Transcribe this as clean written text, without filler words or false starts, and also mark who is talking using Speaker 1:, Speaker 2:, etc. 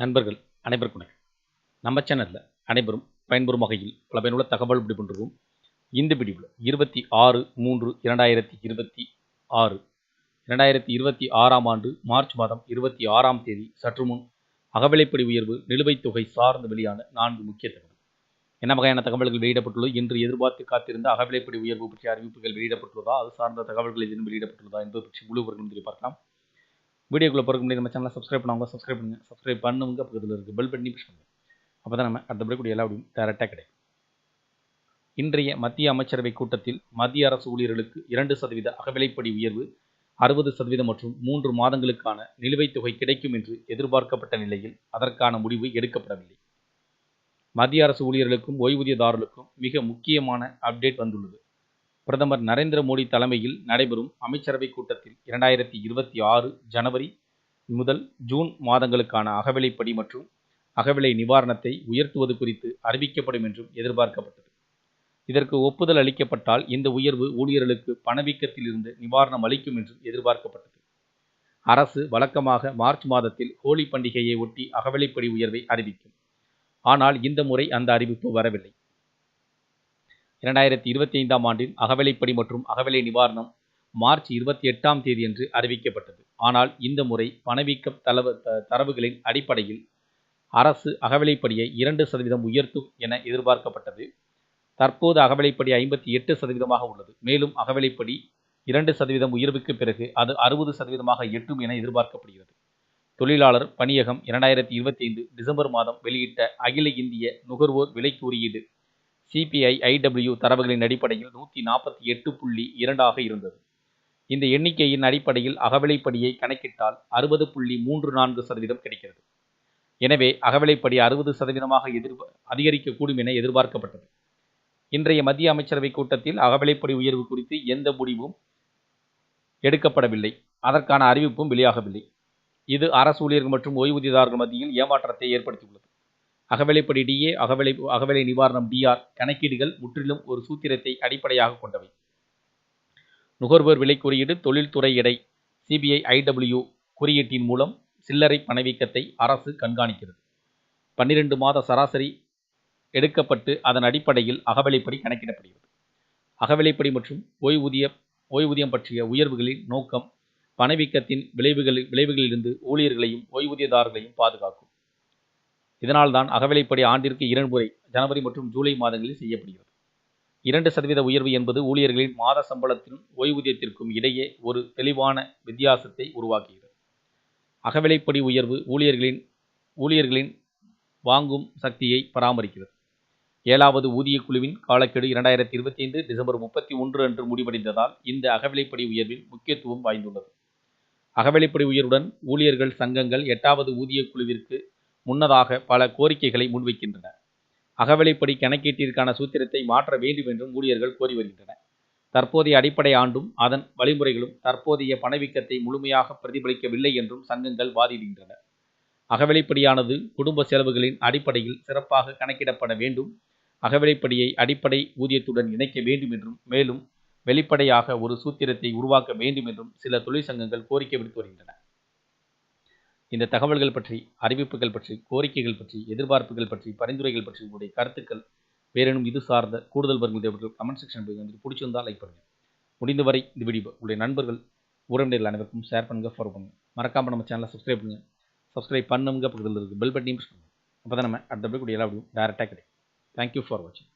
Speaker 1: நண்பர்கள் அனைவருக்கும் வணக்கம். நம்ம சேனலில் அனைவரும் பயன்பெறும் வகையில் பல பயனுள்ள தகவல் இப்படி பண்ணுறோம். இந்த பிடிவில் 26/3/2026 2026ஆம் ஆண்டு மார்ச் மாதம் 26ஆம் தேதி சற்று முன் அகவிலைப்படி உயர்வு நிலுவைத் தொகை சார்ந்து வெளியான 4 முக்கிய தகவல். என்ன வகையான தகவல்கள் வெளியிடப்பட்டுள்ளது, இன்று எதிர்பார்த்து காத்திருந்த அகவிலைப்படி உயர்வு பற்றிய அறிவிப்புகள் வெளியிடப்பட்டுள்ளதா, அது சார்ந்த தகவல்கள் எதுவும் வெளியிடப்பட்டுள்ளதா என்பது பற்றி முழு விவரங்களும் பார்க்கலாம். வீடியோக்குள்ள போகிறதுக்கு முன்னாடி நம்ம சேனலை சப்ஸ்கிரைப் பண்ணாங்க சப்ஸ்கிரைப் பண்ணுங்கள். சப்ஸ்கிரைப் பண்ணுங்க, பக்கத்தில் இருக்குது பெல் பட்டனை ப்ரெஸ் பண்ணுங்கள். அப்போ தான் நம்ம அடுத்த கூடிய எல்லா வீடியும் டேரெக்டாக கிடைக்கும். இன்றைய மத்திய அமைச்சரவை கூட்டத்தில் மத்திய அரசு ஊழியர்களுக்கு 2% அகவிலைப்படி உயர்வு, 60% மற்றும் 3 மாதங்களுக்கான நிலுவைத் தொகை கிடைக்கும் என்று எதிர்பார்க்கப்பட்ட நிலையில் அதற்கான முடிவு எடுக்கப்படவில்லை. மத்திய அரசு ஊழியர்களுக்கும் ஓய்வூதியதாரர்களுக்கும் மிக முக்கியமான அப்டேட் வந்துள்ளது. பிரதமர் நரேந்திர மோடி தலைமையில் நடைபெறும் அமைச்சரவை கூட்டத்தில் 2026 ஜனவரி முதல் ஜூன் மாதங்களுக்கான அகவிலைப்படி மற்றும் அகவிலை நிவாரணத்தை உயர்த்துவது குறித்து அறிவிக்கப்படும் என்றும் எதிர்பார்க்கப்பட்டது. இதற்கு ஒப்புதல் அளிக்கப்பட்டால் இந்த உயர்வு ஊழியர்களுக்கு பணவீக்கத்தில் இருந்து நிவாரணம் அளிக்கும் என்றும் எதிர்பார்க்கப்பட்டது. அரசு வழக்கமாக மார்ச் மாதத்தில் ஹோலி பண்டிகையை ஒட்டி அகவிலைப்படி உயர்வை அறிவிக்கும். ஆனால் இந்த முறை அந்த அறிவிப்பு வரவில்லை. 2025ஆம் ஆண்டின் அகவிலைப்படி மற்றும் அகவிலை நிவாரணம் மார்ச் 28ஆம் தேதியன்று அறிவிக்கப்பட்டது. ஆனால் இந்த முறை பணவீக்க தரவுகளின் அடிப்படையில் அரசு அகவிலைப்படியை 2% உயர்த்தும் என எதிர்பார்க்கப்பட்டது. தற்போது அகவிலைப்படி 58% உள்ளது. மேலும் அகவிலைப்படி 2% உயர்வுக்கு பிறகு அது 60% எட்டும் என எதிர்பார்க்கப்படுகிறது. தொழிலாளர் பணியகம் 2025 டிசம்பர் மாதம் வெளியிட்ட அகில இந்திய நுகர்வோர் விலை குறியீடு CPI-IW தரவுகளின் அடிப்படையில் 148.2 ஆக இருந்தது. இந்த எண்ணிக்கையின் அடிப்படையில் அகவிலைப்படியை கணக்கிட்டால் 60.34% கிடைக்கிறது. எனவே அகவிலைப்படி 60% அதிகரிக்கக்கூடும் என எதிர்பார்க்கப்பட்டது. இன்றைய மத்திய அமைச்சரவை கூட்டத்தில் அகவிலைப்படி உயர்வு குறித்து எந்த முடிவும் எடுக்கப்படவில்லை. அதற்கான அறிவிப்பும் வெளியாகவில்லை. இது அரசு ஊழியர்கள் மற்றும் ஓய்வூதியதாரர்கள் மத்தியில் ஏமாற்றத்தை ஏற்படுத்தியுள்ளது. அகவிலைப்படி DA, அகவிலை நிவாரணம் DR கணக்கீடுகள் முற்றிலும் ஒரு சூத்திரத்தை அடிப்படையாக கொண்டவை. நுகர்வோர் விலை குறியீடு தொழில்துறை எடை CPI-IW குறியீட்டின் மூலம் சில்லறை பணவீக்கத்தை அரசு கண்காணிக்கிறது. 12 மாத சராசரி எடுக்கப்பட்டு அதன் அடிப்படையில் அகவிலைப்படி கணக்கிடப்படுகிறது. அகவிலைப்படி மற்றும் ஓய்வூதியம் பற்றிய உயர்வுகளின் நோக்கம் பணவீக்கத்தின் விளைவுகளிலிருந்து ஊழியர்களையும் ஓய்வூதியதாரர்களையும் பாதுகாக்கும். இதனால்தான் அகவிலைப்படி ஆண்டிற்கு 2 முறை ஜனவரி மற்றும் ஜூலை மாதங்களில் செய்யப்படுகிறது. 2% உயர்வு என்பது ஊழியர்களின் மாத சம்பளத்திற்கும் ஓய்வூதியத்திற்கும் இடையே ஒரு தெளிவான வித்தியாசத்தை உருவாக்குகிறது. அகவிலைப்படி உயர்வு ஊழியர்களின் வாங்கும் சக்தியை பராமரிக்கிறது. 7வது ஊதியக்குழுவின் காலக்கெடு 2025 டிசம்பர் 31 அன்று முடிவடைந்ததால் இந்த அகவிலைப்படி உயர்வின் முக்கியத்துவம் வாய்ந்துள்ளது. அகவிலைப்படி உயர்வுடன் ஊழியர்கள் சங்கங்கள் 8வது ஊதியக்குழுவிற்கு முன்னதாக பல கோரிக்கைகளை முன்வைக்கின்றன. அகவிலைப்படி கணக்கீட்டிற்கான சூத்திரத்தை மாற்ற வேண்டும் என்றும் ஊழியர்கள் கோரி வருகின்றனர். தற்போதைய அடிப்படை ஆண்டும் அதன் வழிமுறைகளும் தற்போதைய பணவீக்கத்தை முழுமையாக பிரதிபலிக்கவில்லை என்றும் சங்கங்கள் வாதிடுகின்றன. அகவிலைப்படியானது குடும்ப செலவுகளின் அடிப்படையில் சிறப்பாக கணக்கிடப்பட வேண்டும். அகவிலைப்படியை அடிப்படை ஊதியத்துடன் இணைக்க வேண்டும் என்றும் மேலும் வெளிப்படையாக ஒரு சூத்திரத்தை உருவாக்க வேண்டும் என்றும் சில தொழிற்சங்கங்கள் கோரிக்கை விடுத்து வருகின்றன. இந்த தகவல்கள் பற்றி, அறிவிப்புகள் பற்றி, கோரிக்கைகள் பற்றி, எதிர்பார்ப்புகள் பற்றி, பரிந்துரைகள் பற்றி உங்களுடைய கருத்துக்கள் வேறேனும் இது சார்ந்த கூடுதல் வருங்கள் கமெண்ட் செக்ஷன் பிடிச்சிருந்தால் லைக் பண்ணுங்கள். முடிந்தவரை இந்த வீடியோ உங்களுடைய நண்பர்கள் உறவினர்கள் அனைவருக்கும் ஷேர் பண்ணுங்கள், ஃபாலோ பண்ணுங்கள். மறக்காமல் நம்ம சேனலை சப்ஸ்கிரைப் பண்ணுங்கள். சப்ஸ்கிரைப் பண்ணுங்க, பக்கத்தில் இருக்குது பெல் பட்டனையும் ப்ரெஸ் பண்ணுங்கள். அப்போ தான் நம்ம அடுத்த கூடிய எல்லா வீடியும் டேரெக்டாக கிடைக்கும். தேங்க்யூ ஃபார் வாட்சிங்.